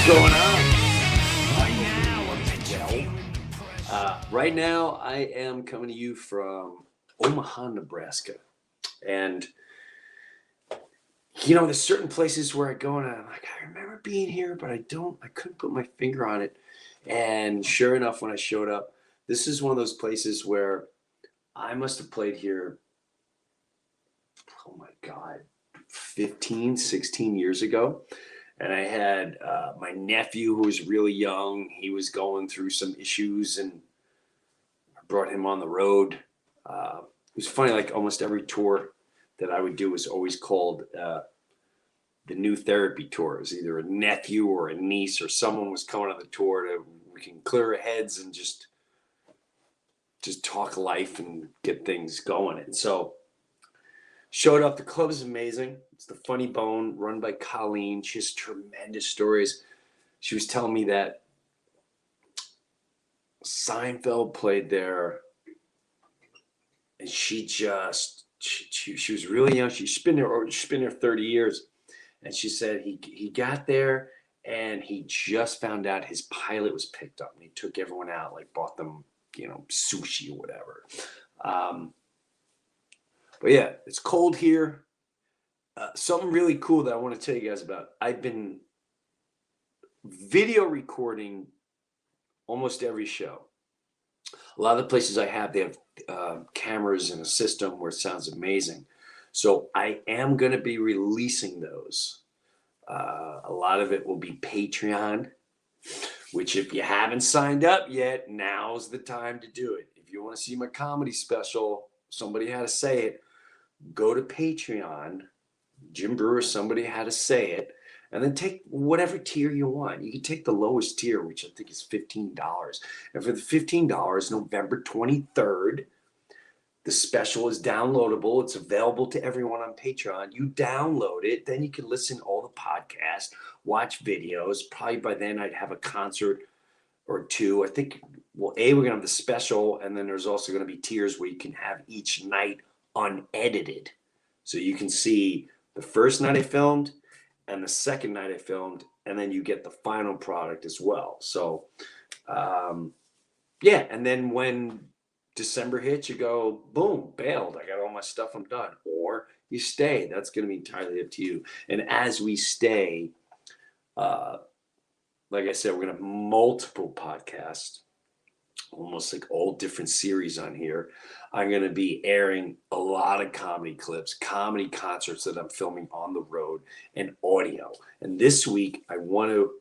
going on? Right now, I am coming to you from Omaha, Nebraska. And, you know, there's certain places where I go and I'm like, I remember being here, but I couldn't put my finger on it. And sure enough, when I showed up, this is one of those places where I must have played here, oh my God, 15, 16 years ago. And I had my nephew who was really young. He was going through some issues and I brought him on the road. It was funny, like almost every tour that I would do was always called the new therapy tour. It was either a nephew or a niece or someone was coming on the tour to we can clear our heads and just talk life and get things going. And so showed up. The club is amazing. It's the Funny Bone, run by Colleen. She has tremendous stories. She was telling me that Seinfeld played there, and she was really young. She's been there 30 years, and she said he got there and he just found out his pilot was picked up, and he took everyone out, like bought them, sushi or whatever. But yeah, it's cold here. Something really cool that I want to tell you guys about. I've been video recording almost every show. A lot of the places I have, they have cameras and a system where it sounds amazing. So I am going to be releasing those. A lot of it will be Patreon, which if you haven't signed up yet, now's the time to do it. If you want to see my comedy special, Somebody Had to Say It, go to Patreon, Jim Brewer, Somebody Had to Say It, and then take whatever tier you want. You can take the lowest tier, which I think is $15. And for the $15, November 23rd, the special is downloadable. It's available to everyone on Patreon. You download it, then you can listen to all the podcasts, watch videos. Probably by then I'd have a concert or two. I think, we're going to have the special, and then there's also going to be tiers where you can have each night unedited. So you can see the first night I filmed and the second night I filmed, and then you get the final product as well. So, yeah. And then when December hits, you go, boom, bailed. I got all my stuff. I'm done. Or you stay. That's going to be entirely up to you. And as we stay, like I said, we're going to have multiple podcasts, almost like all different series on here. I'm going to be airing a lot of comedy clips, comedy concerts that I'm filming on the road, and audio. And this week, I want to,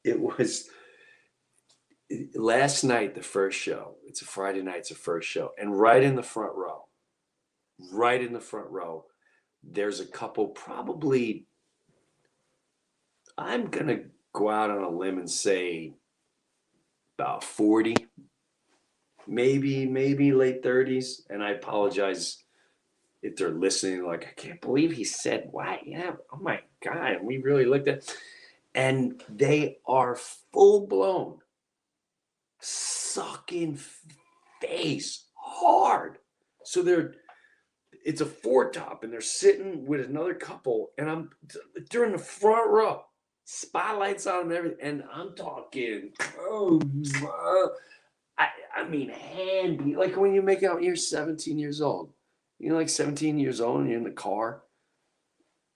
it was last night, the first show. It's a Friday night, it's the first show. And right in the front row, there's a couple, probably, I'm going to go out on a limb and say about 40, maybe late 30s. And I apologize if they're listening, like, I can't believe he said, what? Yeah, oh my God. And we really looked at, and they are full blown, sucking face hard. So it's a four top, and they're sitting with another couple, and they're in the front row. Spotlights on them, everything, and I'm talking, I mean, handy, like when you make out, you're 17 years old. You're like 17 years old, and you're in the car,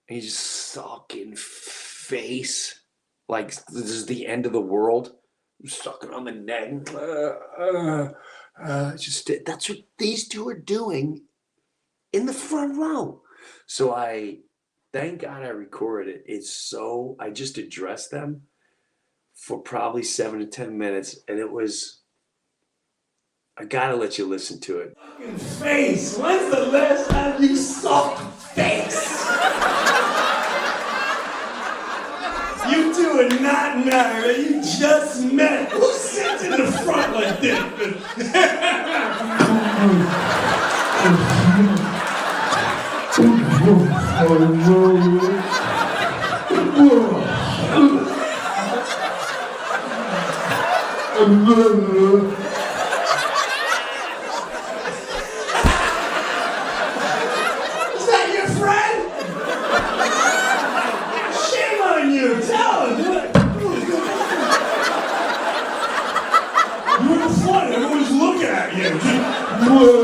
and you just sucking face, like this is the end of the world. I'm sucking on the neck. That's what these two are doing in the front row. So thank God I recorded it. I just addressed them for probably 7 to 10 minutes, and I gotta let you listen to it. Fucking face! When's the last time you saw face? You two are not married, you just met. Who sits in the front like this? Is that your friend?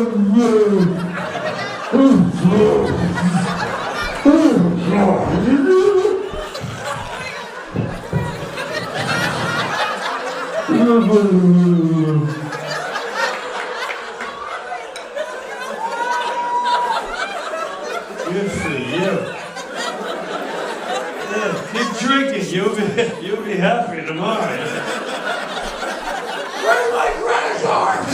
Good for you. Yeah, keep drinking. You'll be happy tomorrow. Where's my credit cards?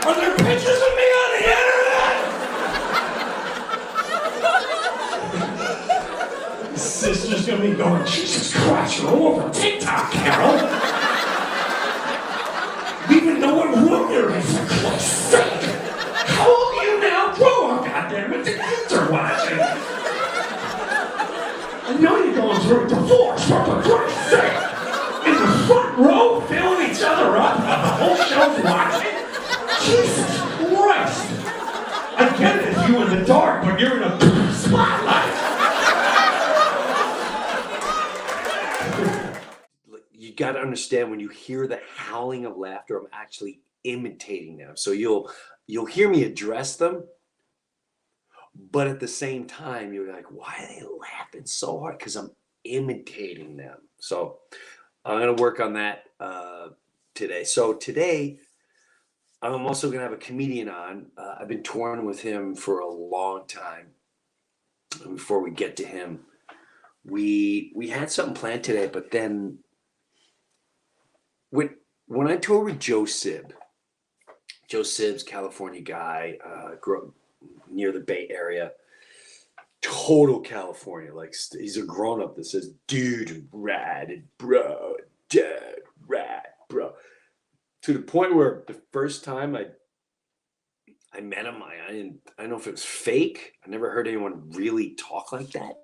Are there pictures of me on the internet? Sister's gonna be going, Jesus Christ, you're all over TikTok, Carol. You even know what room you're in, for Christ's sake. How old are you now? Grow up, goddammit. The kids are watching. I know you're going through a divorce, but for Christ's sake. In the front row, filling each other up, while the whole show's watching? Jesus Christ! I get it if you're in the dark, but you're in a spotlight. You got to understand, when you hear the howling of laughter, I'm actually imitating them. So you'll hear me address them, but at the same time, you're like, why are they laughing so hard? Because I'm imitating them. So I'm going to work on that today. So today, I'm also going to have a comedian on. I've been touring with him for a long time. And before we get to him, we had something planned today, but then when I toured with Joe Sib, Joe Sib's California guy, grew up near the Bay Area, total California. Like, he's a grown up that says, dude, rad, and bro, dude, rad, bro. To the point where the first time I met him, I don't know if it was fake. I never heard anyone really talk like that,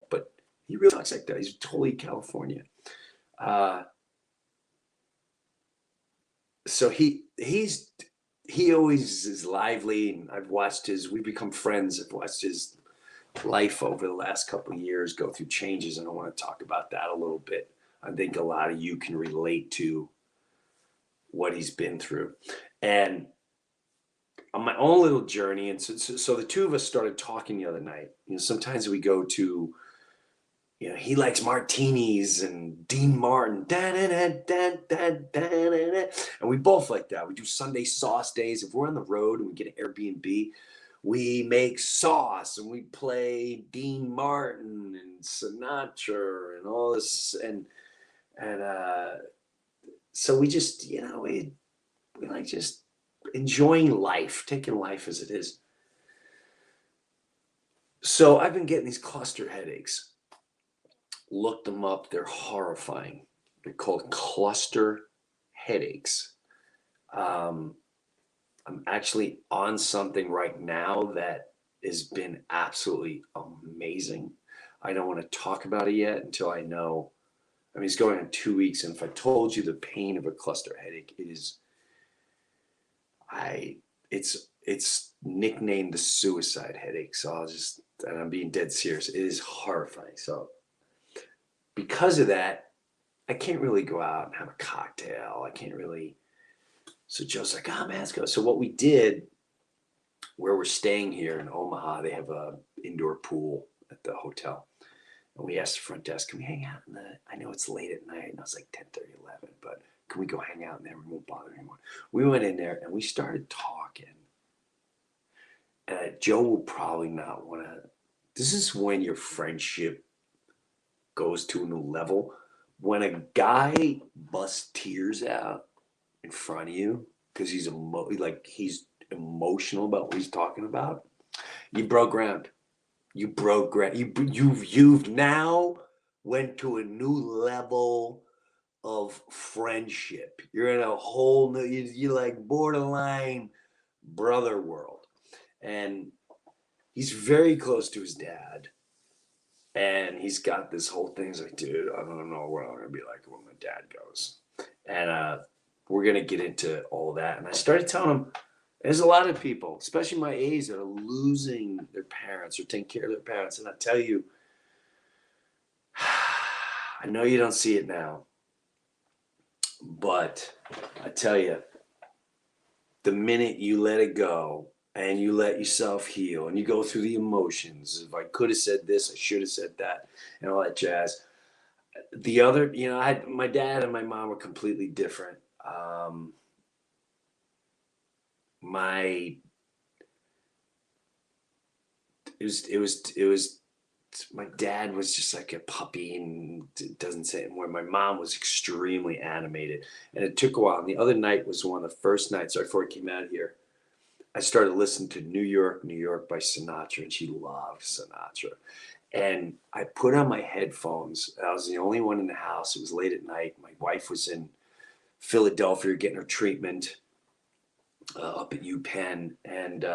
but he really talks like that. He's totally California. So he always is lively, and we've become friends. I've watched his life over the last couple of years go through changes, and I want to talk about that a little bit. I think a lot of you can relate to what he's been through. And on my own little journey, and so the two of us started talking the other night. Sometimes we go to, he likes martinis and Dean Martin, and we both like that. We do Sunday sauce days. If we're on the road and we get an Airbnb, we make sauce and we play Dean Martin and Sinatra and all this, and so we just, we like just enjoying life, taking life as it is. So I've been getting these cluster headaches. Look them up. They're horrifying. They're called cluster headaches. I'm actually on something right now that has been absolutely amazing. I don't want to talk about it yet until I know. I mean, it's going on 2 weeks, and if I told you the pain of a cluster headache, it's nicknamed the suicide headache. So and I'm being dead serious. It is horrifying. So because of that, I can't really go out and have a cocktail. I can't really. So Joe's like, man, let's go. So what we did, where we're staying here in Omaha, they have a indoor pool at the hotel. And we asked the front desk, can we hang out I know it's late at night, and I was like 10:30, 11, but can we go hang out in there? We won't bother anyone. We went in there and we started talking. And Joe will probably not want to. This is when your friendship goes to a new level. When a guy busts tears out in front of you because he's emotional about what he's talking about, you broke ground. You broke ground. You've now went to a new level of friendship. You're in a whole new. You're like borderline brother world, and he's very close to his dad, and he's got this whole thing. He's like, dude, I don't know what I'm gonna be like when my dad goes, and we're gonna get into all of that. And I started telling him, there's a lot of people, especially my age, that are losing their parents or taking care of their parents. And I tell you, I know you don't see it now, but I tell you, the minute you let it go and you let yourself heal and you go through the emotions, if I could have said this, I should have said that, and all that jazz. The other, my dad and my mom were completely different. My my dad was just like a puppy and it doesn't say it more. My mom was extremely animated, and it took a while. And the other night was one of the first nights right before I came out here. I started listening to New York by Sinatra, and she loved Sinatra. And I put on my headphones. I was the only one in the house. It was late at night. My wife was in Philadelphia getting her treatment up at UPenn, and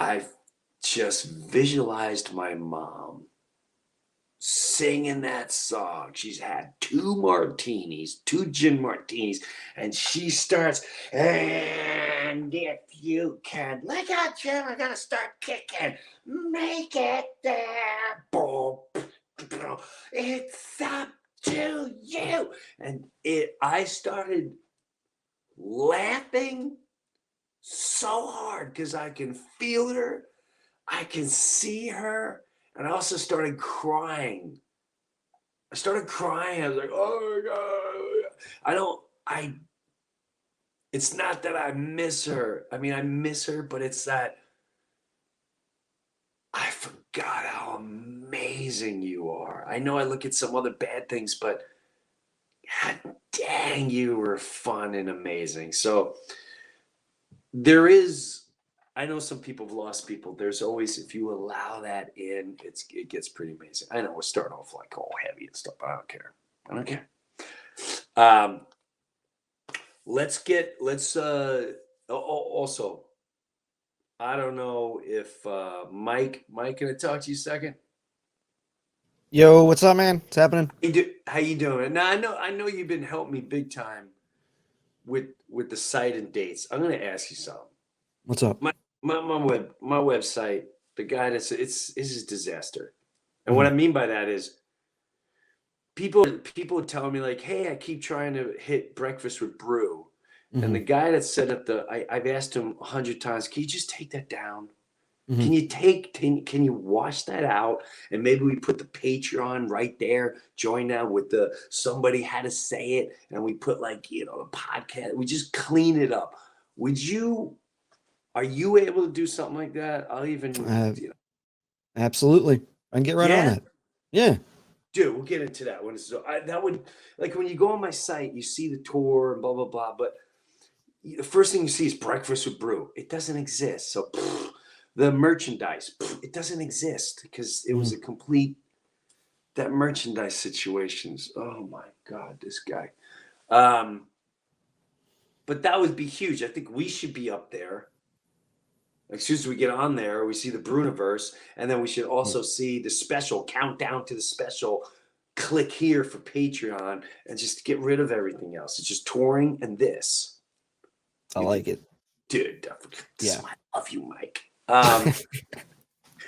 I just visualized my mom singing that song. She's had 2 gin martinis, and she starts, and if you can, look out, Jim, we're gonna start kicking, make it there, boom, it's up to you. And I started laughing so hard because I can feel her, I can see her, and I also started crying. I was like, oh my God. It's not that I miss her. I mean, I miss her, but it's that I forgot how amazing you are. I know I look at some other bad things, but God dang, you were fun and amazing. So I know some people have lost people. There's always, if you allow that in, it gets pretty amazing. I know we're starting off like all heavy and stuff, but I don't care. Also, I don't know if Mike, can I talk to you a second? Yo, what's up, man? What's happening? How you doing? Now I know you've been helping me big time with the site and dates. I'm going to ask you something. What's up? My website, the guy it's a disaster. And what I mean by that is people telling me like, hey, I keep trying to hit breakfast with Brew. And the guy that set up I've asked him 100 times, can you just take that down? Can you wash that out? And maybe we put the Patreon right there, join now with somebody had to say it. And we put the podcast, we just clean it up. Are you able to do something like that? I'll even, Absolutely. I can get right on that. Yeah. Dude, we'll get into that one. So that would, like, when you go on my site, you see the tour and blah, blah, blah. But the first thing you see is breakfast with Brew. It doesn't exist. So the merchandise, it doesn't exist because it was a complete, that merchandise situations. Oh my God, this guy. But that would be huge. I think we should be up there. As soon as we get on there, we see the Breuniverse, and then we should also see the special countdown to the special. Click here for Patreon and just get rid of everything else. It's just touring and this. I like it. Dude, yeah. I love you, Mike.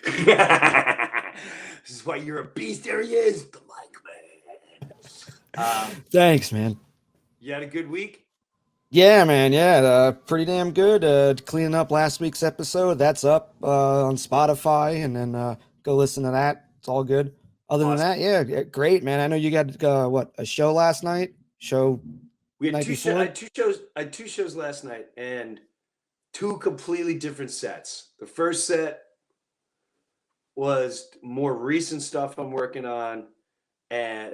This is why you're a beast. There he is, the Mike, man. Thanks, man. You had a good week? Yeah, man. Yeah, pretty damn good. Cleaning up last week's episode. That's up on Spotify, and then go listen to that. It's all good. Other than that, yeah, great, man. I know you got a show last night? We had two shows. I had 2 shows last night, and 2 completely different sets. The first set was more recent stuff I'm working on, and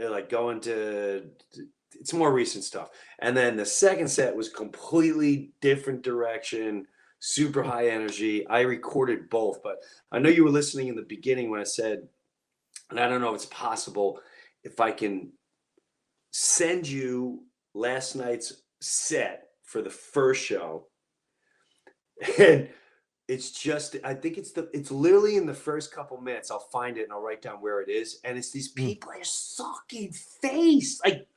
it's more recent stuff. And then the second set was completely different direction, super high energy. I recorded both, but I know you were listening in the beginning when I said, and I don't know if it's possible, if I can send you last night's set for the first show. And it's just, I think it's literally in the first couple minutes. I'll find it and I'll write down where it is. And it's these people are sucking face, like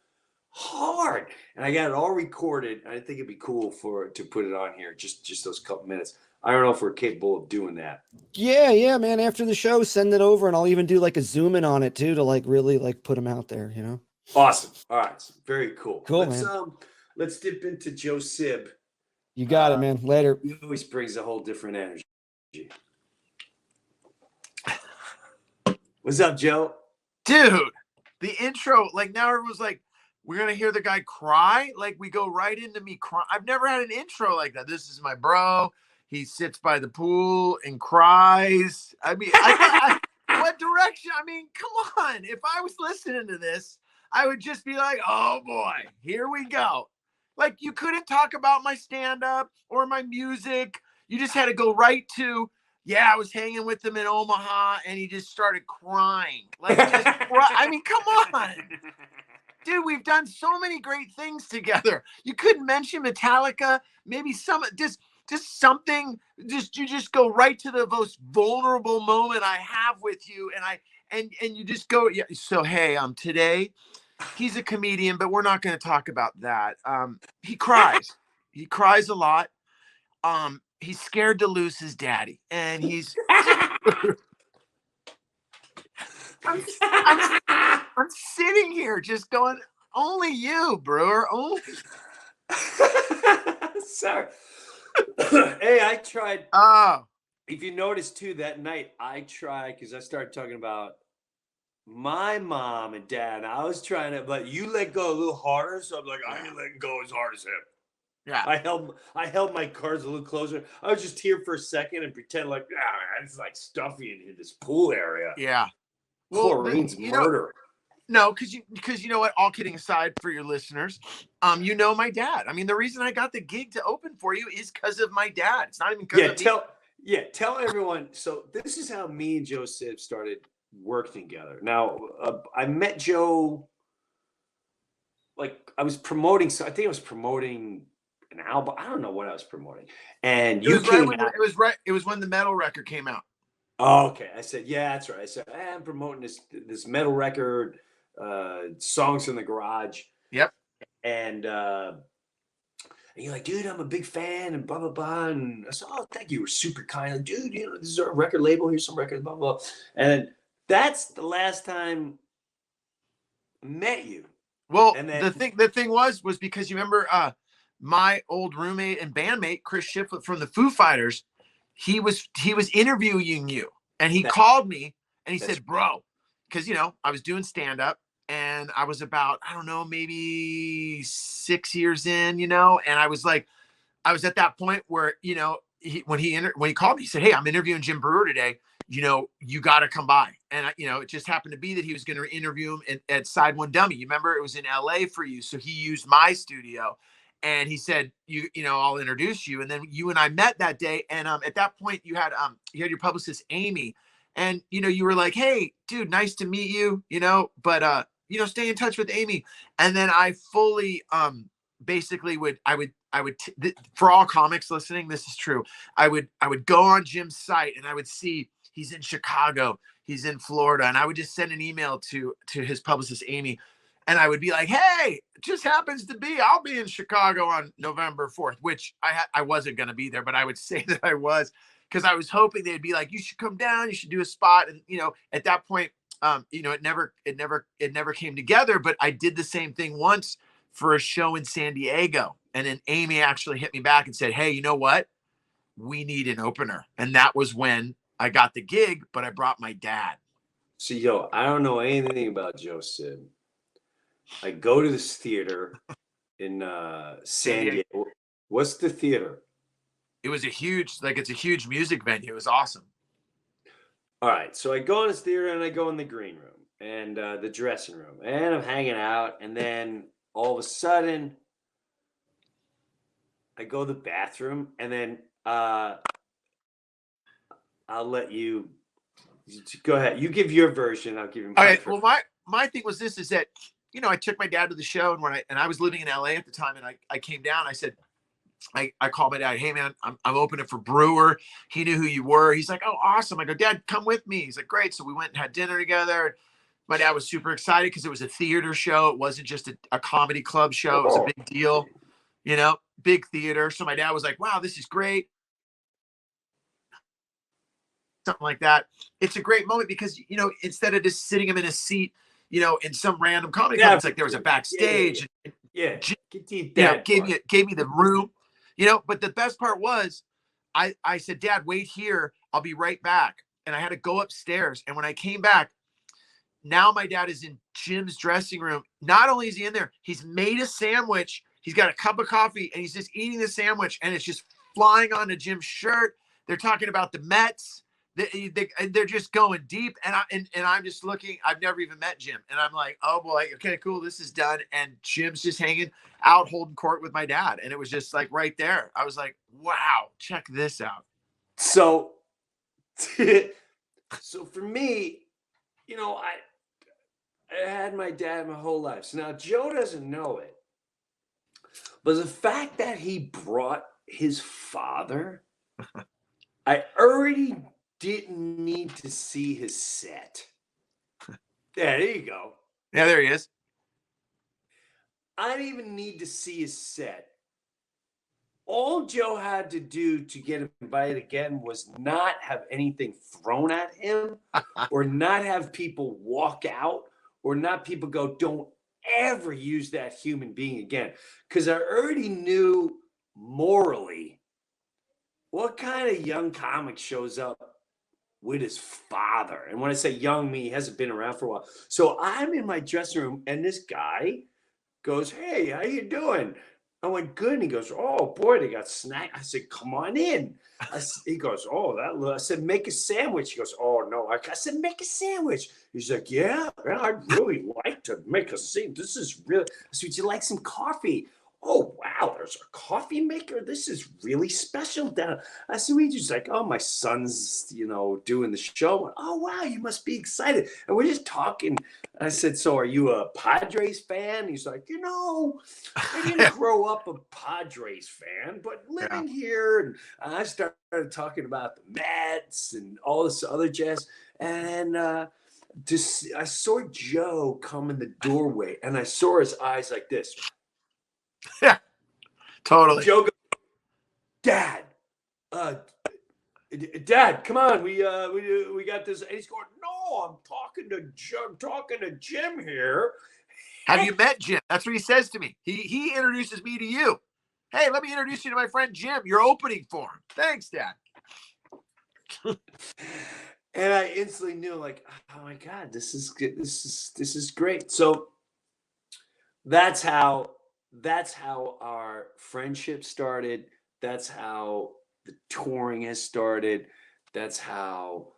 hard. And I got it all recorded. And I think it'd be cool to put it on here, just those couple minutes. I don't know if we're capable of doing that. Yeah, man. After the show, send it over, and I'll even do like a zoom in on it too to like really like put them out there, you know? Awesome. All right. Very cool. Cool, Let's man. let's dip into Joe Sib. You got it, man. Later. He always brings a whole different energy. What's up, Joe? Dude, the intro, like now everyone's like, we're going to hear the guy cry. Like we go right into me crying. I've never had an intro like that. This is my bro. He sits by the pool and cries. I mean, what direction? I mean, come on. If I was listening to this, I would just be like, oh boy, here we go. Like you couldn't talk about my stand-up or my music. You just had to go right to, yeah, I was hanging with him in Omaha and he just started crying. Like, I mean, come on. Dude, we've done so many great things together. You couldn't mention Metallica, maybe just something, you just go right to the most vulnerable moment I have with you. And you just go, yeah. So, hey, today he's a comedian, but we're not going to talk about that. He cries. He cries a lot. He's scared to lose his daddy, and he's. I'm sitting here just going, only you, Brewer. Only. Sorry. Hey, I tried. Oh. If you notice too, that night I tried because I started talking about my mom and dad. I was trying to, but you let go a little harder, so I'm like, I ain't letting go as hard as him. Yeah. I held my cards a little closer. I was just here for a second and pretend like, it's like stuffy in this pool area. Yeah. Chlorine's murder. No, because you know what? All kidding aside, for your listeners, you know my dad. I mean, the reason I got the gig to open for you is because of my dad. It's not even because of me. Tell everyone. So this is how me and Joe Sib started working together. Now, I met Joe. Like I was promoting. So I think I was promoting an album. I don't know what I was promoting. And you came out. It was when the metal record came out. Oh, okay. I said, yeah, that's right. I said, I'm promoting this metal record, Songs in the Garage. Yep. And you're like, dude, I'm a big fan and blah, blah, blah. And I said, oh, thank you. You were super kind. Like, dude, this is our record label. Here's some records, blah, blah, blah. And that's the last time I met you. Well, and then, the thing was because you remember my old roommate and bandmate, Chris Shiflett from the Foo Fighters, he was interviewing you, and he called me and he said, bro, because, I was doing stand up and I was about, I don't know, maybe 6 years in, and I was at that point where, when he called me, he said, hey, I'm interviewing Jim Brewer today. You got to come by. And, it just happened to be that he was going to interview him at Side One Dummy. You remember it was in LA for you. So he used my studio. And he said, I'll introduce you. And then you and I met that day. And at that point, you had your publicist, Amy. And, you were like, hey, dude, nice to meet you, but, stay in touch with Amy. And then I fully basically for all comics listening, this is true. I would go on Jim's site and I would see he's in Chicago, he's in Florida. And I would just send an email to his publicist, Amy. And I would be like, hey, it just happens to be, I'll be in Chicago on November 4th, which I wasn't going to be there, but I would say that I was, because I was hoping they'd be like, you should come down, you should do a spot. And, at that point, it never came together, but I did the same thing once for a show in San Diego. And then Amy actually hit me back and said, hey, you know what? We need an opener. And that was when I got the gig, but I brought my dad. So, I don't know anything about Joe Sib. I go to this theater in San Diego. What's the theater? It was it's a huge music venue. It was awesome. All right. So I go in this theater and I go in the green room and the dressing room and I'm hanging out. And then all of a sudden I go to the bathroom and then I'll let you go ahead. You give your version. I'll give you my version. Well, my thing was this, is that, I took my dad to the show, and I was living in LA at the time, and I came down. I said, I called my dad. Hey man, I'm opening for Brewer. He knew who you were. He's like, oh, awesome. I go, Dad, come with me. He's like, great. So we went and had dinner together. My dad was super excited because it was a theater show. It wasn't just a comedy club show. It was a big deal, big theater. So my dad was like, wow, this is great. Something like that. It's a great moment because, instead of just sitting him in a seat, in some random comedy club. It's like there was a backstage. Yeah. Gave me the room, but the best part was I said, Dad, wait here. I'll be right back. And I had to go upstairs. And when I came back, now my dad is in Jim's dressing room. Not only is he in there, he's made a sandwich. He's got a cup of coffee and he's just eating the sandwich and it's just flying onto Jim's shirt. They're talking about the Mets. They're just going deep. And I'm just looking, I've never even met Jim. And I'm like, oh boy, okay, cool. This is done. And Jim's just hanging out, holding court with my dad. And it was just like right there. I was like, wow, check this out. So for me, I had my dad my whole life. So now Joe doesn't know it. But the fact that he brought his father, I already didn't need to see his set. Yeah, there you go. Yeah, there he is. I didn't even need to see his set. All Joe had to do to get invited again was not have anything thrown at him or not have people walk out or not people go, don't ever use that human being again. Because I already knew morally what kind of young comic shows up with his father. And when I say young, he hasn't been around for a while. So I'm in my dressing room and this guy goes, hey, how you doing? I went, good. And he goes, oh boy, they got snack. I said, come on in. He goes, oh, I said, make a sandwich. He goes, oh no. I said, make a sandwich. He's like, yeah, I'd really like to make a sandwich. This is really, I said, would you like some coffee? Oh, wow, there's a coffee maker. This is really special. I said, we just like, oh, my son's, doing the show. Oh, wow, you must be excited. And we're just talking. I said, so are you a Padres fan? He's like, I didn't grow up a Padres fan, but living here. And I started talking about the Mets and all this other jazz. And I saw Joe come in the doorway and I saw his eyes like this. Yeah, totally. Joe goes, Dad, come on, we got this. And he's going, no, I'm talking to Jim here. Have you met Jim? That's what he says to me. He introduces me to you. Hey, let me introduce you to my friend Jim. You're opening for him. Thanks, Dad. And I instantly knew, like, oh my God, this is good. This is great. So that's how our friendship started. That's how the touring has started. That's how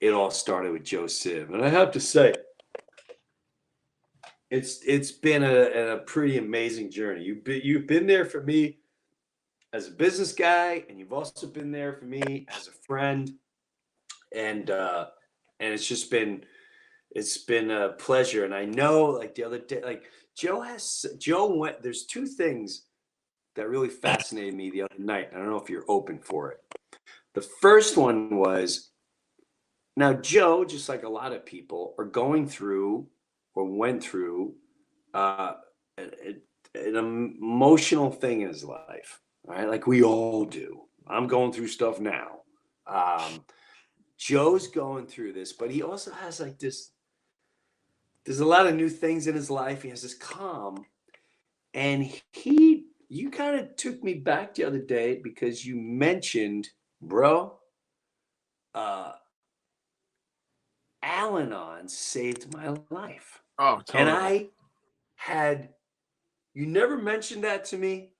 it all started with Joe Sib. And I have to say, it's been a pretty amazing journey. You've been there for me as a business guy, and you've also been there for me as a friend. And it's been a pleasure. And I know, like the other day, like Joe went, there's two things that really fascinated me the other night. I don't know if you're open for it. The first one was, now Joe, just like a lot of people, are going through or went through an emotional thing in his life, right? Like we all do. I'm going through stuff now. Joe's going through this, but he also has like this, there's a lot of new things in his life. He has this calm. And you kind of took me back the other day because you mentioned, bro, Al-Anon saved my life. Oh, totally. And you never mentioned that to me.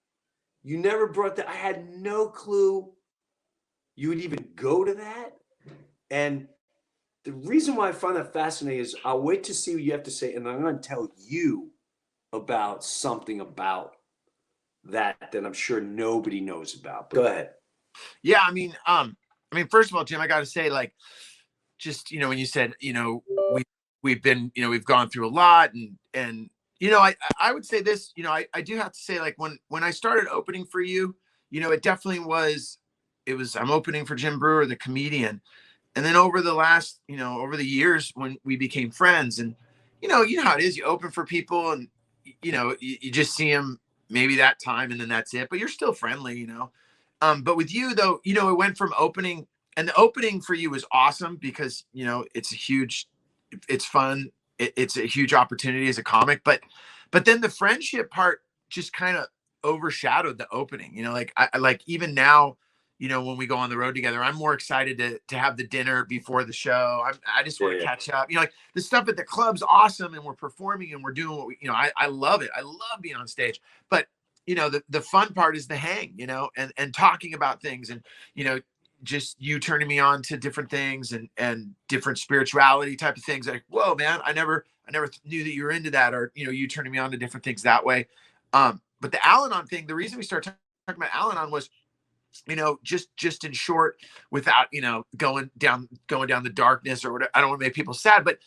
You never brought that. I had no clue you would even go to that. And the reason why I find that fascinating is I'll wait to see what you have to say, and I'm going to tell you about something about that I'm sure nobody knows about. But go ahead. Yeah, I mean, first of all, Jim, I got to say, like, just when you said, we've been, we've gone through a lot, and I would say this, I do have to say, like, when I started opening for you, it definitely was. I'm opening for Jim Brewer, the comedian. And then over the last, over the years when we became friends, and, you know how it is, you open for people and, you just see them maybe that time and then that's it, but you're still friendly, but with you though, it went from opening, and the opening for you was awesome because, it's fun. it's a huge opportunity as a comic, but then the friendship part just kind of overshadowed the opening, like I like even now, when we go on the road together, I'm more excited to have the dinner before the show. I just want to catch up, like the stuff at the club's awesome and we're performing and we're doing what we, I love it. I love being on stage, but the fun part is the hang, and talking about things and, just you turning me on to different things and different spirituality type of things. Like, whoa, man, I never knew that you were into that, or, you turning me on to different things that way. But the Al-Anon thing, the reason we started talking about Al-Anon was, just in short, without, going down the darkness or whatever. I don't want to make people sad, but,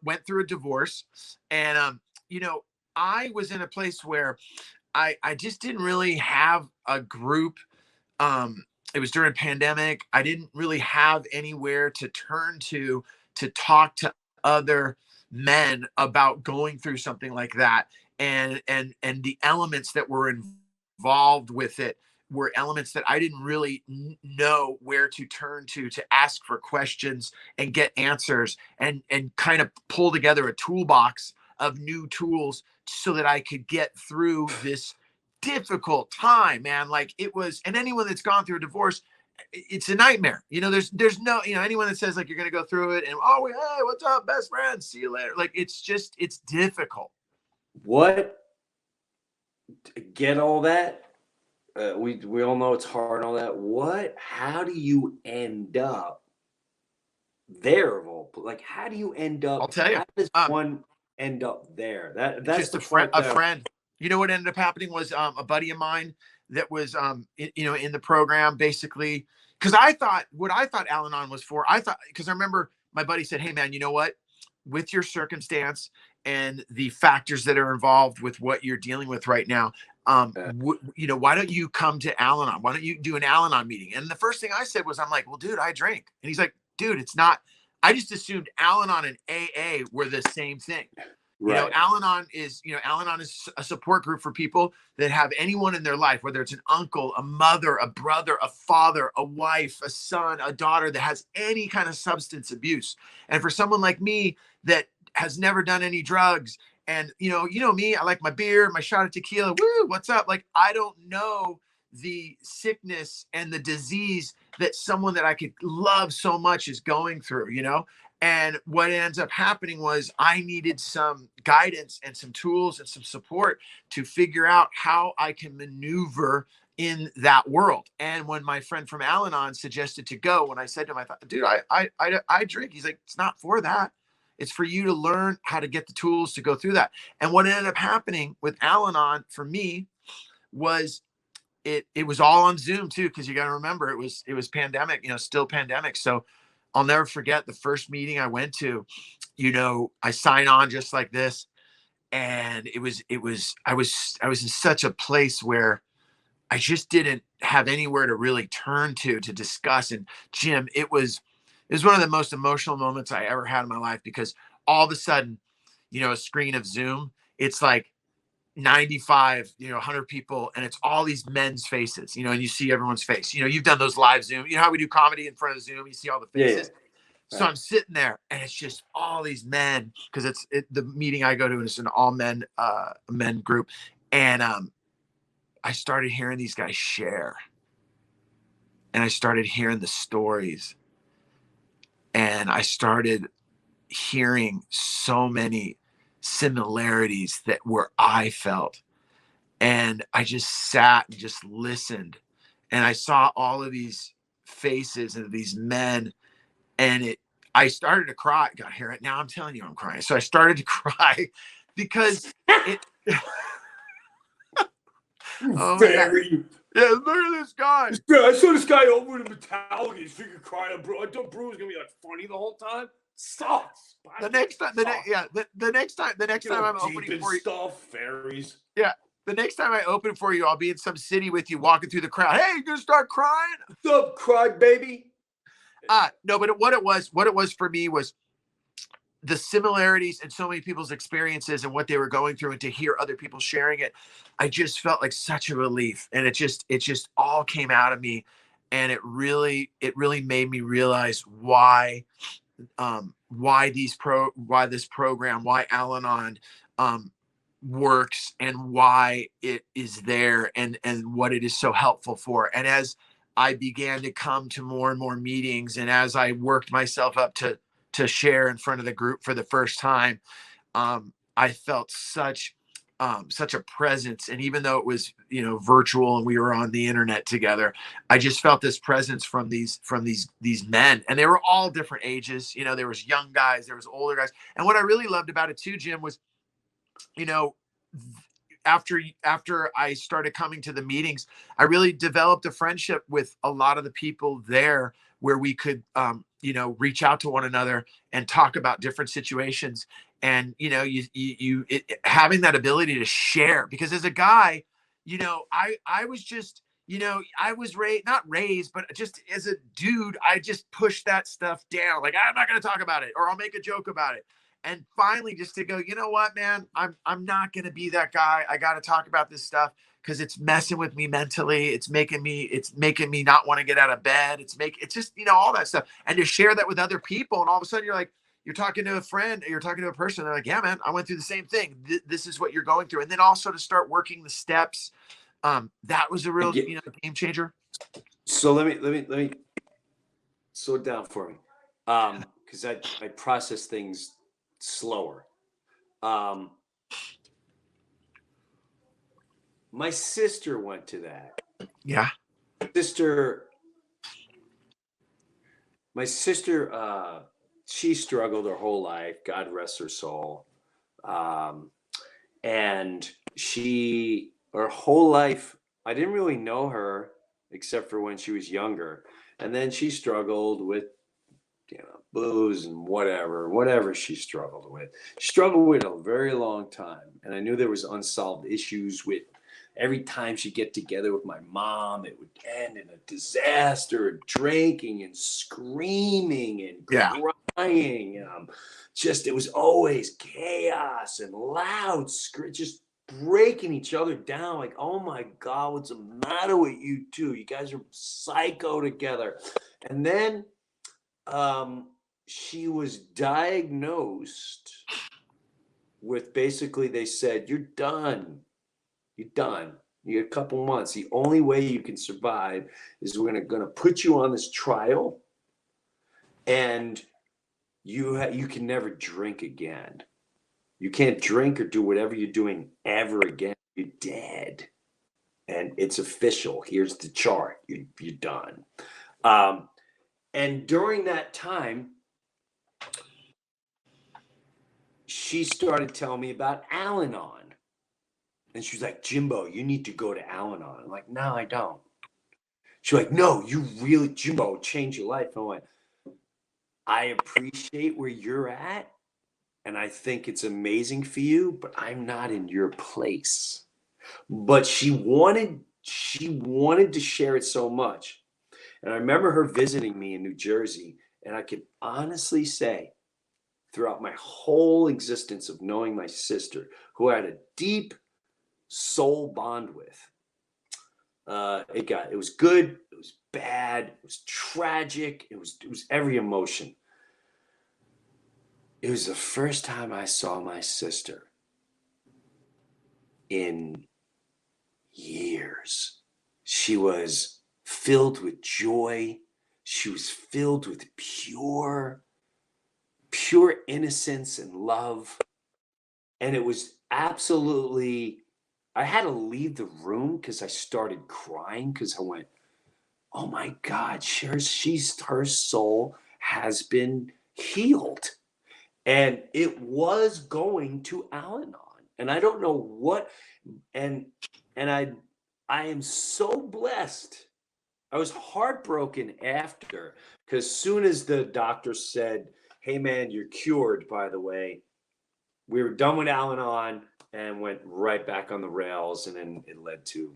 went through a divorce and, I was in a place where I just didn't really have a group. It was during a pandemic. I didn't really have anywhere to turn to talk to other men about going through something like that. And the elements that were involved with it were elements that I didn't really know where to turn to ask for questions and get answers and kind of pull together a toolbox of new tools so that I could get through this difficult time, man. Like it was, and anyone that's gone through a divorce, it's a nightmare. There's no, anyone that says like you're going to go through it and, oh, hey, what's up, best friends? See you later. Like, it's difficult. What? Get all that? We all know it's hard and all that. How do you end up there? Like, how do you end up? I'll tell you. How does one end up there? That's just a friend. You know what ended up happening was a buddy of mine that was in the program, basically, because what I thought Al-Anon was for. Because I remember my buddy said, hey man, you know what, with your circumstance and the factors that are involved with what you're dealing with right now, why don't you come to Al-Anon? Why don't you do an Al-Anon meeting? And the first thing I said was, I'm like, well, dude, I drink. And he's like, dude, it's not. I just assumed Al-Anon and AA were the same thing. Right. Al-Anon is a support group for people that have anyone in their life, whether it's an uncle, a mother, a brother, a father, a wife, a son, a daughter that has any kind of substance abuse. And for someone like me that has never done any drugs and, me, I like my beer, my shot of tequila, woo, what's up? Like, I don't know the sickness and the disease that someone that I could love so much is going through, And what ends up happening was I needed some guidance and some tools and some support to figure out how I can maneuver in that world. And when my friend from Al-Anon suggested to go, when I said to him, I thought, dude, I drink. He's like, it's not for that. It's for you to learn how to get the tools to go through that. And what ended up happening with Al-Anon for me was it was all on Zoom too, because you got to remember it was pandemic, still pandemic. So I'll never forget the first meeting I went to, I sign on just like this. And I was in such a place where I just didn't have anywhere to really turn to discuss. And Jim, it was one of the most emotional moments I ever had in my life, because all of a sudden, a screen of Zoom, it's like 95, 100 people, and it's all these men's faces, and you see everyone's face. You've done those live Zoom, how we do comedy in front of Zoom, you see all the faces. Yeah. So I'm sitting there and it's just all these men, because the meeting I go to, and it's an all men group. And I started hearing these guys share, and I started hearing the stories, and I started hearing so many similarities that were I felt. And I just sat and just listened, and I saw all of these faces and these men, and I started to cry. God, hear it now, I'm telling you, I'm crying. So I started to cry because it oh, very. Yeah, look at this guy. I saw this guy over in Metallica. He's freaking crying. I thought Brew was gonna be like funny the whole time. Stop. The next time I'm opening for you. Stuff, fairies. Yeah. The next time I open for you, I'll be in some city with you, walking through the crowd. Hey, you gonna start crying? What's up, cry baby? No, but what it was for me was the similarities in so many people's experiences and what they were going through, and to hear other people sharing it, I just felt like such a relief. And it just all came out of me. And it really made me realize why why this program, why Al-Anon works, and why it is there, and what it is so helpful for. And as I began to come to more and more meetings, and as I worked myself up to share in front of the group for the first time, I felt such a presence. And even though it was, virtual and we were on the internet together, I just felt this presence from these men, and they were all different ages. There was young guys, there was older guys. And what I really loved about it too, Jim, was, after I started coming to the meetings, I really developed a friendship with a lot of the people there, where we could, reach out to one another and talk about different situations. And, having that ability to share, because as a guy, I was just, I was not raised, but just as a dude, I just pushed that stuff down. Like, I'm not going to talk about it, or I'll make a joke about it. And finally, just to go, you know what, man, I'm not going to be that guy. I got to talk about this stuff, because it's messing with me mentally. It's making me not want to get out of bed. It's just, all that stuff. And to share that with other people. And all of a sudden you're talking to a friend, you're talking to a person. They're like, yeah, man, I went through the same thing. This is what you're going through. And then also to start working the steps. That was a real, game changer. So let me slow it down for me. Cause I process things slower. My sister went to that. Yeah. My sister, she struggled her whole life. God rest her soul. And her whole life, I didn't really know her except for when she was younger. And then she struggled with, booze and whatever she struggled with. She struggled with a very long time. And I knew there was unsolved issues with every time she'd get together with my mom, it would end in a disaster, and drinking and screaming and crying. It was always chaos and loud, just breaking each other down. Like, oh my God, what's the matter with you two? You guys are psycho together. And then she was diagnosed with, basically they said, you're done. You're done. You get a couple months. The only way you can survive is we're gonna put you on this trial, and you can never drink again. You can't drink or do whatever you're doing ever again. You're dead, and it's official. Here's the chart. You're done. And during that time, she started telling me about Al-Anon. And she was like, Jimbo, you need to go to Al-Anon. I'm like, no, I don't. She's like, no, you really, Jimbo, change your life. And I went, I appreciate where you're at, and I think it's amazing for you, but I'm not in your place. But she wanted to share it so much. And I remember her visiting me in New Jersey, and I could honestly say, throughout my whole existence of knowing my sister, who I had a deep soul bond with, it was good, it was bad, it was tragic, it was every emotion. It was the first time I saw my sister in years. She was filled with joy. She was filled with pure innocence and love. And it was absolutely, I had to leave the room because I started crying, because I went, oh my God, her soul has been healed. And it was going to Al-Anon. And I don't know what, and I am so blessed. I was heartbroken after, because soon as the doctor said, hey man, you're cured, by the way, we were done with Al-Anon and went right back on the rails. And then it led to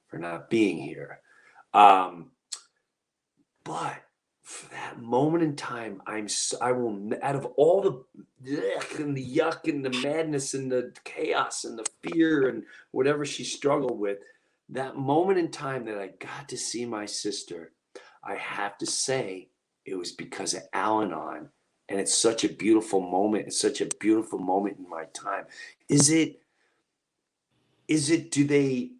her not being here. But for that moment in time, I will, out of all the yuck and the madness and the chaos and the fear and whatever she struggled with, that moment in time that I got to see my sister, I have to say it was because of Al-Anon. And it's such a beautiful moment. It's such a beautiful moment in my time. Is it a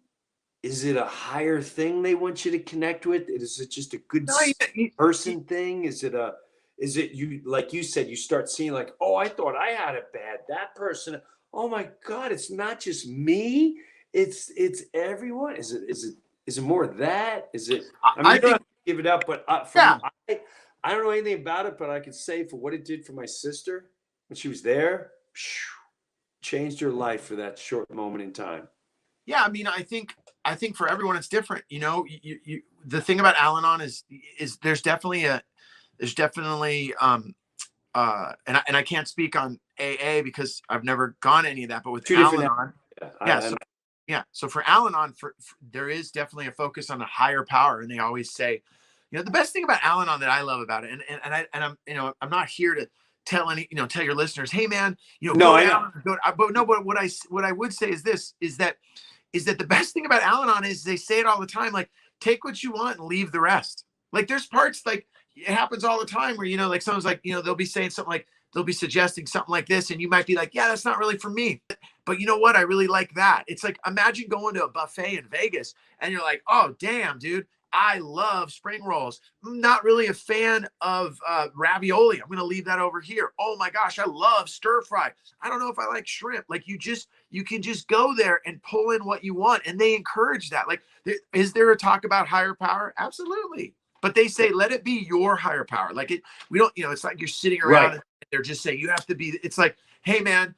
higher thing they want you to connect with? Is it just a good No, person thing? Is it you, like you said, you start seeing like, oh, I thought I had it bad. That person, oh my God, it's not just me. It's everyone. Is it more of that? Is it, I mean, I you don't think, have to give it up, but yeah. I don't know anything about it, but I could say for what it did for my sister when she was there, changed her life for that short moment in time. Yeah, I mean, I think for everyone it's different. The thing about Al-Anon is there's definitely and I can't speak on AA because I've never gone any of that, but with Two different. Al-Anon, Yeah, so for Al-Anon, for there is definitely a focus on a higher power, and they always say, the best thing about Al-Anon that I love about it, and I'm I'm not here to tell tell your listeners, hey man, No, go I to know. Al-Anon, but what I would say is this, is that the best thing about Al-Anon is they say it all the time, like, take what you want and leave the rest. Like, there's parts, like, it happens all the time where, like, someone's like, they'll be saying something like, they'll be suggesting something like this, and you might be like, yeah, that's not really for me. But you know what? I really like that. It's like, imagine going to a buffet in Vegas and you're like, oh, damn, dude, I love spring rolls. I'm not really a fan of ravioli. I'm going to leave that over here. Oh my gosh, I love stir fry. I don't know if I like shrimp. Like, you can just go there and pull in what you want. And they encourage that. Like, is there a talk about higher power? Absolutely. But they say, let it be your higher power. Like, we don't, it's like you're sitting around Right. and they're just saying you have to be, it's like, hey man,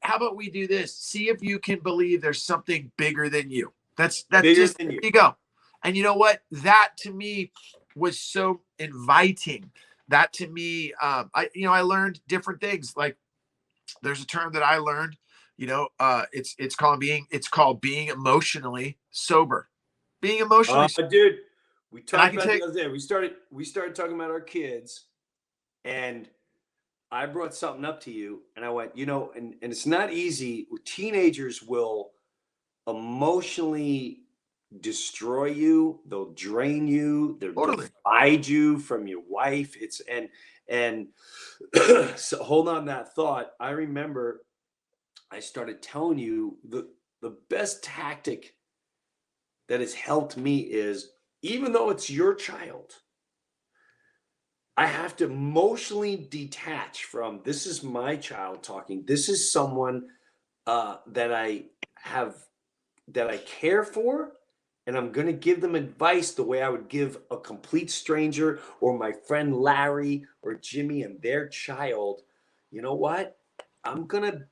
how about we do this? See if you can believe there's something bigger than you. That's Bigger just, than there you go. And you know what? That to me was so inviting. That to me, I learned different things. Like, there's a term that I learned, it's called being emotionally sober. Being emotionally sober. Dude, we talked about take, the other day. We started talking about our kids, and I brought something up to you, and I went, and it's not easy. Teenagers will emotionally destroy you. They'll drain you. They'll Totally. divide you from your wife. And so hold on that thought. I remember I started telling you the best tactic that has helped me is, even though it's your child, I have to emotionally detach from, this is my child talking. This is someone that I care for, and I'm going to give them advice the way I would give a complete stranger or my friend Larry or Jimmy and their child. You know what? I'm going to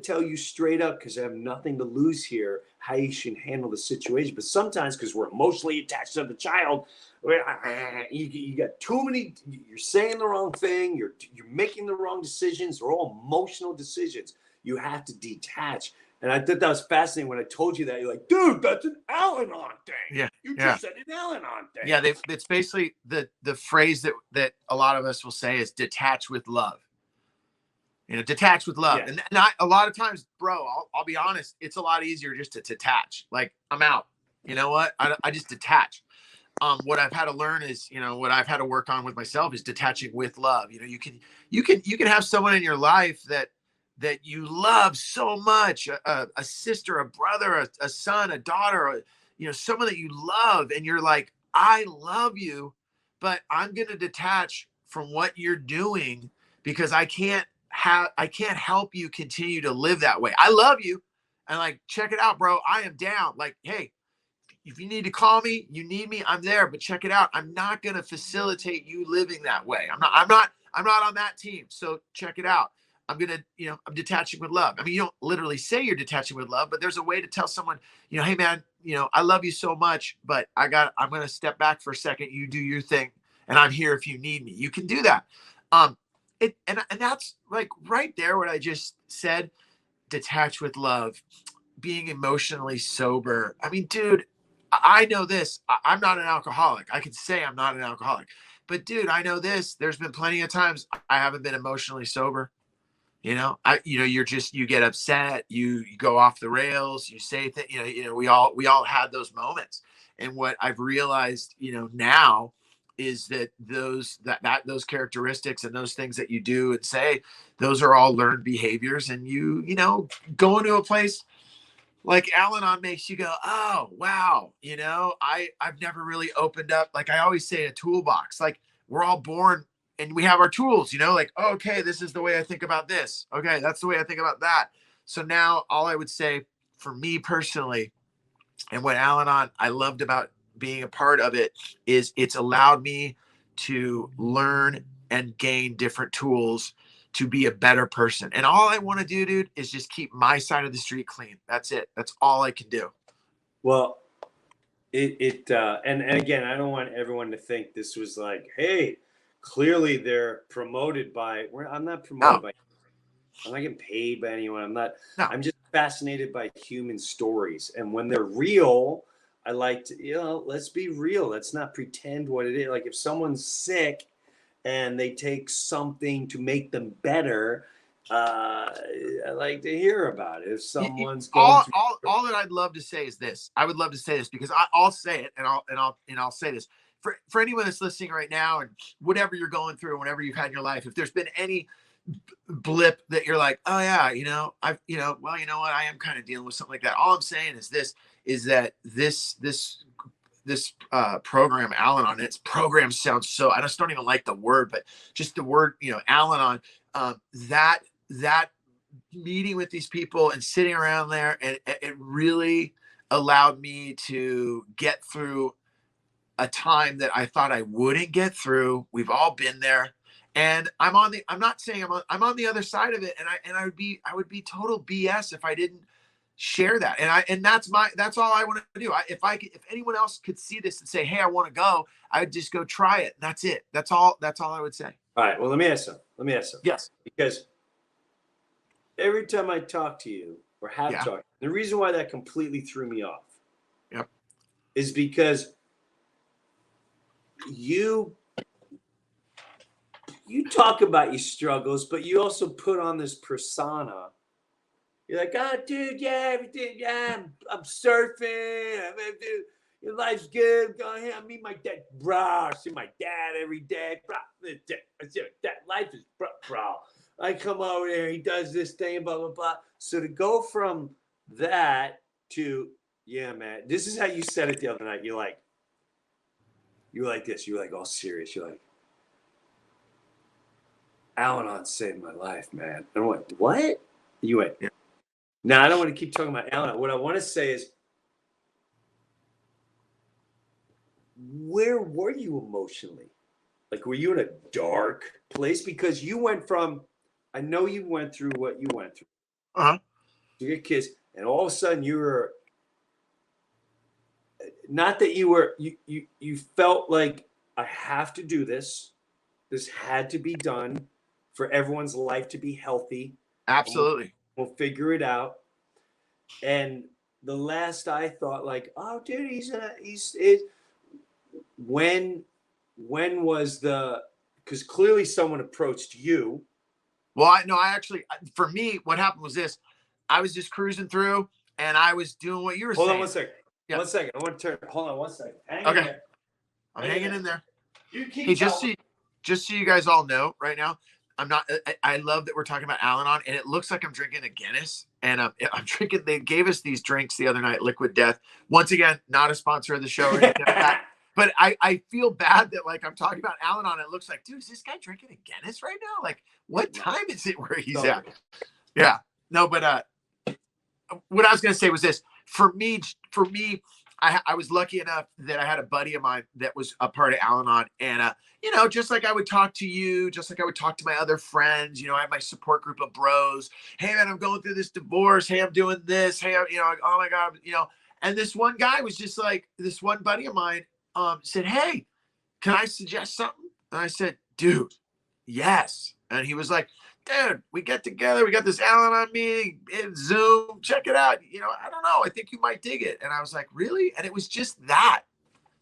tell you straight up, because I have nothing to lose here, how you should handle the situation. But sometimes, because we're emotionally attached to the child, you got too many, you're saying the wrong thing, you're making the wrong decisions. They're all emotional decisions. You have to detach. And I thought that was fascinating when I told you that. You're like, dude, that's an Al-Anon thing. Yeah. You just said an Al-Anon thing. Yeah, it's basically the phrase that a lot of us will say is detach with love. Detach with love. Yeah. And a lot of times, bro, I'll be honest, it's a lot easier just to detach. Like, I'm out. You know what? I just detach. What I've had to learn is, what I've had to work on with myself is detaching with love. You can have someone in your life that you love so much, a sister, a brother, a son, a daughter, someone that you love, and you're like, I love you, but I'm going to detach from what you're doing because I can't help you continue to live that way. I love you, and like, check it out, bro. I am down. Like, hey, if you need to call me, you need me, I'm there. But check it out. I'm not going to facilitate you living that way. I'm not on that team. So check it out. I'm going to, I'm detaching with love. I mean, you don't literally say you're detaching with love, but there's a way to tell someone, hey man, I love you so much, but I'm going to step back for a second. You do your thing, and I'm here if you need me. You can do that. And that's like right there what I just said. Detach with love, being emotionally sober. I mean, dude, I know this. I'm not an alcoholic. I can say I'm not an alcoholic, but dude, I know this. There's been plenty of times I haven't been emotionally sober. You get upset, you go off the rails, you say that, we all had those moments. And what I've realized, now is that those characteristics and those things that you do and say, those are all learned behaviors. And you know, go into a place like Al-Anon makes you go, oh, wow. You know, I've never really opened up. Like I always say, a toolbox. Like we're all born and we have our tools, you know, like, oh, okay, this is the way I think about this. Okay, that's the way I think about that. So now all I would say for me personally, and what Al-Anon I loved about being a part of it is it's allowed me to learn and gain different tools to be a better person. And all I want to do, dude, is just keep my side of the street clean. That's it. That's all I can do. Well, and again, I don't want everyone to think this was like, hey, clearly they're promoted by, I'm not promoted by, I'm not getting paid by anyone. I'm just fascinated by human stories. And when they're real, I like to, you know, let's be real. Let's not pretend what it is. Like if someone's sick and they take something to make them better, I like to hear about it. If someone's going all that I'd love to say is this. I would love to say this because I'll say it, and I'll say this for anyone that's listening right now, and whatever you're going through, whatever you've had in your life, if there's been any blip that you're like, oh yeah, you know, well, you know what, I am kind of dealing with something like that. All I'm saying is this program, Al-Anon, its program sounds so, I just don't even like the word, but just the word, you know, Al-Anon, that meeting with these people and sitting around there, and it really allowed me to get through a time that I thought I wouldn't get through. We've all been there. And I'm on the other side of it. And I would be total BS if I didn't share that. And that's all I want to do. If anyone else could see this and say, hey, I want to go, I would just go try it. That's it. That's all I would say. All right. Well, let me ask something. Yes. Because every time I talk to you or have talked, the reason why that completely threw me off is because you talk about your struggles, but you also put on this persona. You're like, oh, dude, yeah, everything, yeah, I'm surfing. Dude, your life's good. I'm going here. I meet my dad, bro. I see my dad every day, bro. That life is, bro. I come over there. He does this thing, blah, blah, blah. So to go from that to, yeah, man, this is how you said it the other night. You were like this. You're like all serious. You're like, Al-Anon saved my life, man. And I went, what? You went, yeah. Now, I don't want to keep talking about Al-Anon. What I want to say is, where were you emotionally? Like, were you in a dark place? Because you went from, I know you went through what you went through. Uh-huh. You get kids, and all of a sudden you were, not that you were, you felt like, I have to do this. This had to be done for everyone's life to be healthy. Absolutely. We'll figure it out. And the last I thought, like, oh, dude, when was because clearly someone approached you. Well, I actually, for me, what happened was this. I was just cruising through and I was doing what you were saying. Hold on 1 second. Yeah. 1 second. I want to turn. Hold on 1 second. Okay. There. I'm hanging in there. Hey, just so you guys all know right now, I love that we're talking about Al-Anon, and it looks like I'm drinking a Guinness, and I'm drinking, they gave us these drinks the other night, Liquid Death. Once again, not a sponsor of the show or anything like that. But I feel bad that, like, I'm talking about Al-Anon. It looks like, dude, is this guy drinking a Guinness right now? Like, what time is it where he's at? Yeah. No, but what I was going to say was this. For me, I was lucky enough that I had a buddy of mine that was a part of Al-Anon. And, you know, just like I would talk to you, just like I would talk to my other friends, you know, I have my support group of bros. Hey, man, I'm going through this divorce. Hey, I'm doing this. Hey, you know, like, oh, my God, you know. And this one guy was just like, this one buddy of mine said, hey, can I suggest something? And I said, dude, yes. And he was like, dude, we get together. We got this Al-Anon meeting in Zoom. Check it out. You know, I don't know. I think you might dig it. And I was like, really? And it was just that.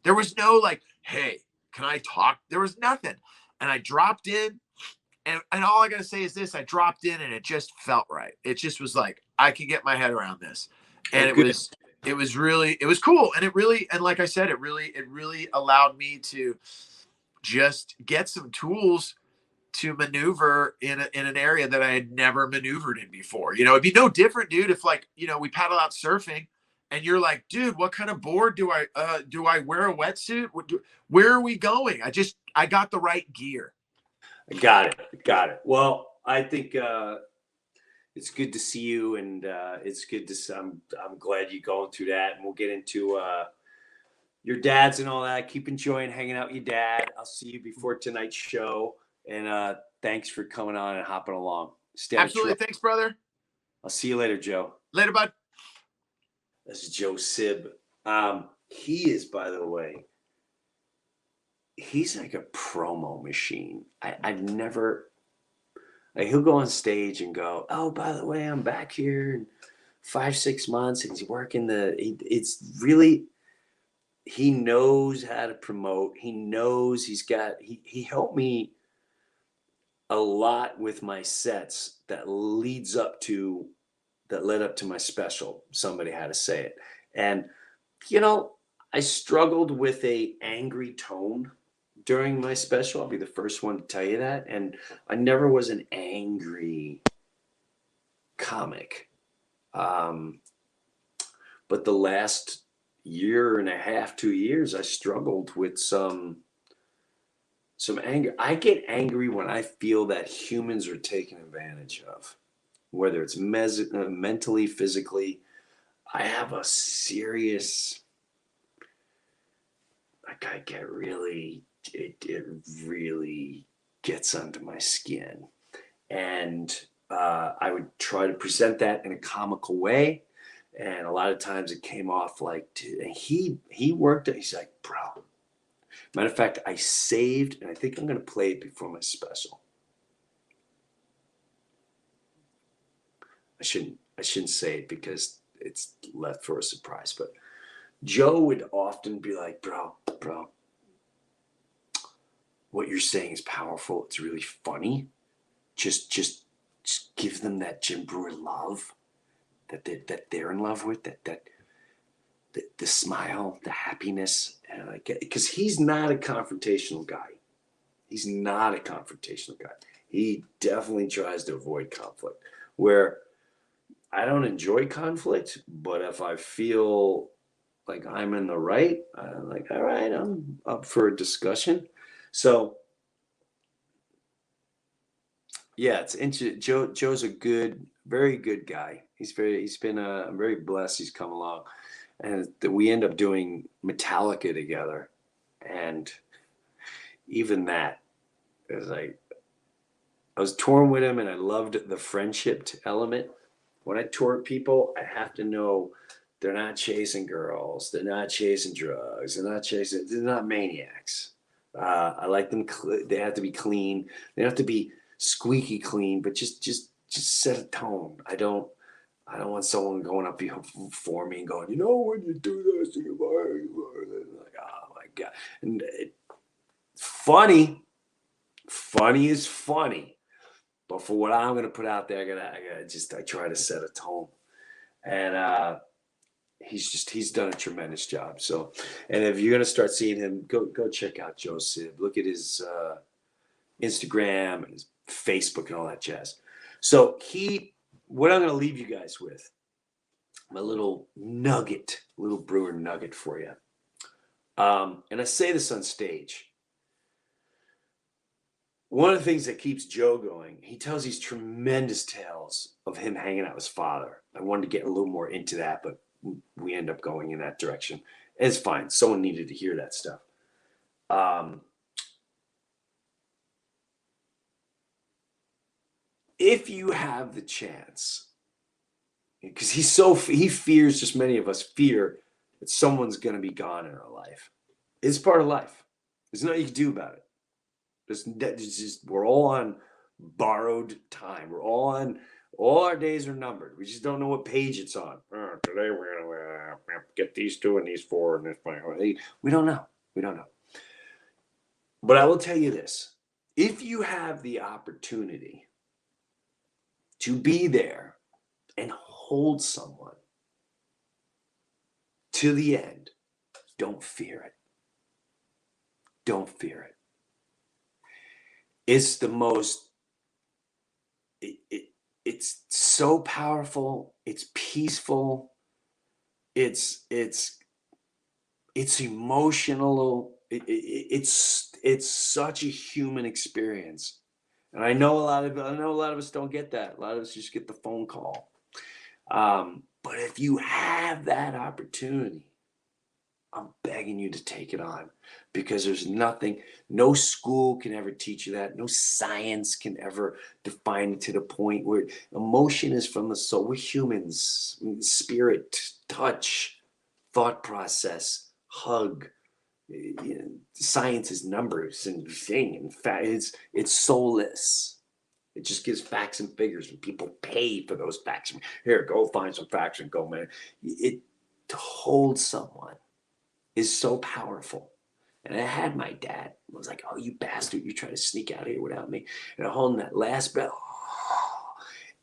There was no like, hey, can I talk? There was nothing. And I dropped in. And all I got to say is this. I dropped in and it just felt right. It just was like, I can get my head around this. And it was cool. And it really, and like I said, it really allowed me to just get some tools to maneuver in an area that I had never maneuvered in before. It'd be no different, dude, if like, we paddle out surfing and you're like, dude, what kind of board do I wear a wetsuit? Where are we going? I got the right gear. Got it. Well, I think it's good to see you, and it's good to. I'm glad you're going through that, and we'll get into your dads and all that. Keep enjoying hanging out with your dad. I'll see you before tonight's show, and thanks for coming on and hopping along. Absolutely, thanks, brother. I'll see you later, Joe. Later, bud. This is Joe Sib. He is, by the way, he's like a promo machine. I've never, like, he'll go on stage and go, oh, by the way, I'm back here in 5-6 months, and he's working it's really, he knows how to promote. He knows he helped me a lot with my sets that led up to my special. Somebody had to say it. And, I struggled with a angry tone during my special. I'll be the first one to tell you that. And I never was an angry comic. But the last year and a half, 2 years, I struggled with some anger. I get angry when I feel that humans are taken advantage of, whether it's mentally, physically. I have a serious, like, I get really, it really gets under my skin. And I would try to present that in a comical way. And a lot of times it came off like, he worked it. He's like, bro. Matter of fact, I saved, and I think I'm going to play it before my special. I shouldn't say it because it's left for a surprise, but Joe would often be like, bro, what you're saying is powerful. It's really funny. Just give them that Jim Brewer love that they're in love with, that the smile, the happiness, and because he's not a confrontational guy. He's not a confrontational guy. He definitely tries to avoid conflict. Where I don't enjoy conflict, but if I feel like I'm in the right, I'm like, all right, I'm up for a discussion. So yeah, it's interesting. Joe's a very good guy. I'm very blessed he's come along, and that we end up doing Metallica together. And even that is like, I was touring with him and I loved the friendship element. When I tour with people, I have to know they're not chasing girls. They're not chasing drugs. They're not maniacs. I like them. They have to be clean. They don't have to be squeaky clean, but just set a tone. I don't want someone going up before me and going, when you do this, you're like, oh my God. And funny is funny. But for what I'm gonna put out there, I try to set a tone. And he's done a tremendous job. So, and if you're gonna start seeing him, go check out Joe Sib. Look at his Instagram and his Facebook and all that jazz. So what I'm gonna leave you guys with, my little Brewer nugget for you. And I say this on stage. One of the things that keeps Joe going, he tells these tremendous tales of him hanging out with his father. I wanted to get a little more into that, but we end up going in that direction. It's fine. Someone needed to hear that stuff. If you have the chance, because he fears, just many of us fear, that someone's going to be gone in our life. It's part of life. There's nothing you can do about it. We're all on borrowed time. All our days are numbered. We just don't know what page it's on. Today we're gonna get these 2 and these 4 and this 5. We don't know. But I will tell you this: if you have the opportunity to be there and hold someone to the end, don't fear it. Don't fear it. It's the most, it's so powerful. It's peaceful. It's emotional. It's such a human experience. And I know a lot of us don't get that. A lot of us just get the phone call. But if you have that opportunity, I'm begging you to take it on, because there's nothing, no school can ever teach you that. No science can ever define it to the point where emotion is from the soul. We're humans, spirit, touch, thought process, hug. Science is numbers and thing. In fact, it's soulless. It just gives facts and figures, and people pay for those facts. Here, go find some facts and go, man. It to hold someone is so powerful. And I had my dad. I was like, oh, you bastard, you try to sneak out of here without me. And I hold him that last breath.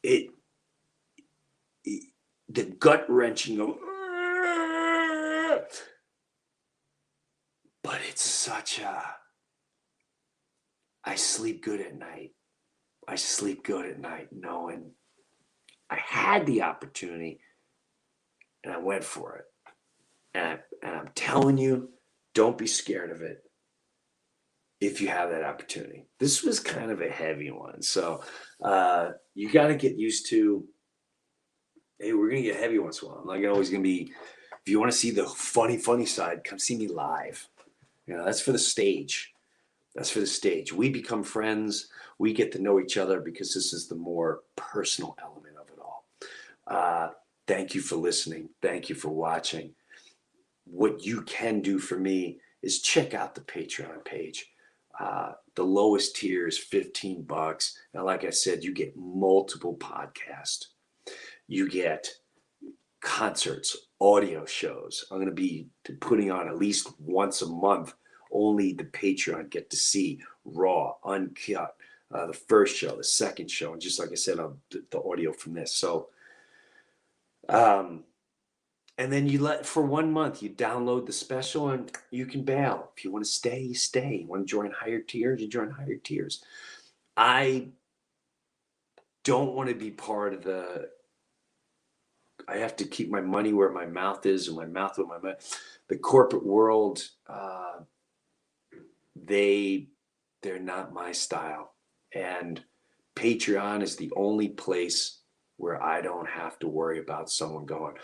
The gut wrenching of, but it's such a, I sleep good at night. I sleep good at night knowing I had the opportunity and I went for it. And I'm telling you, don't be scared of it if you have that opportunity. This was kind of a heavy one. So you got to get used to, hey, we're going to get heavy once in a while. I'm not always going to be, if you want to see the funny side, come see me live. You know, that's for the stage. That's for the stage. We become friends. We get to know each other because this is the more personal element of it all. Thank you for listening. Thank you for watching. What you can do for me is check out the Patreon page. The lowest tier is $15. And like I said, you get multiple podcasts. You get concerts, audio shows. I'm going to be putting on at least once a month. Only the Patreon get to see raw, uncut, the first show, the second show, and just like I said, the audio from this. So, and then for 1 month, you download the special and you can bail. If you want to stay, you stay. You want to join higher tiers, you join higher tiers. I don't want to be part of I have to keep my money where my mouth is and my mouth where my mouth. The corporate world, they're not my style. And Patreon is the only place where I don't have to worry about someone going,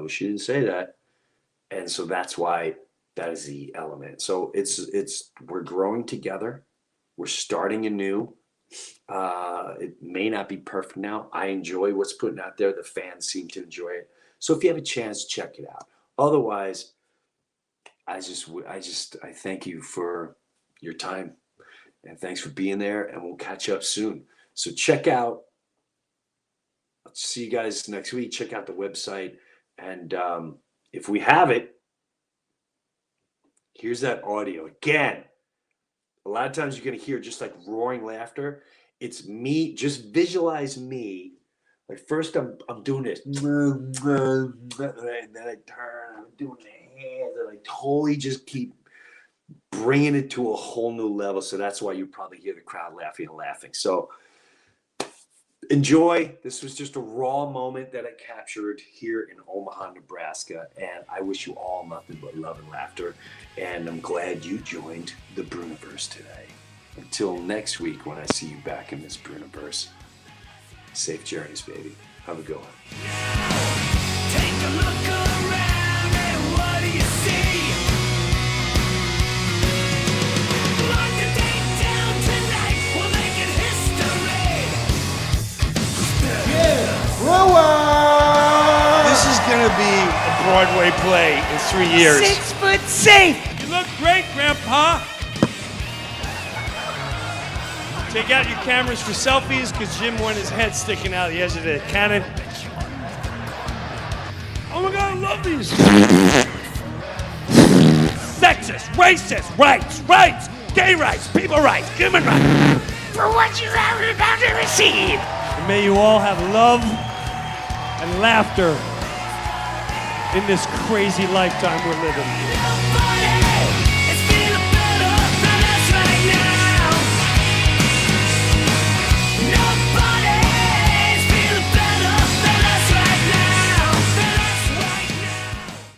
she didn't say that. And so that's why that is the element. So we're growing together. We're starting anew. It may not be perfect now. I enjoy what's putting out there. The fans seem to enjoy it. So if you have a chance, check it out. Otherwise, I thank you for your time, and thanks for being there, and we'll catch up soon. So check out, I'll see you guys next week. Check out the website. And if we have it, here's that audio. Again, a lot of times you're going to hear just like roaring laughter. It's me. Just visualize me. Like first I'm doing this. And then I turn. I'm doing the hands. And I totally just keep bringing it to a whole new level. So that's why you probably hear the crowd laughing. So enjoy. This was just a raw moment that I captured here in Omaha, Nebraska. And I wish you all nothing but love and laughter. And I'm glad you joined the Breuniverse today. Until next week when I see you back in this Breuniverse, safe journeys, baby. Have a good one. Take a look around and what do you see? Lock the day down tonight, we'll make it history. Jim Brewer! This is gonna be a Broadway play in 3 years. 6 foot safe! You look great, Grandpa. Take out your cameras for selfies, because Jim wanted his head sticking out the edge of the cannon. Oh my God, I love these. Sexist, racist, rights, gay rights, people rights, human rights. For what you are about to receive! And may you all have love and laughter in this crazy lifetime we're living. Nobody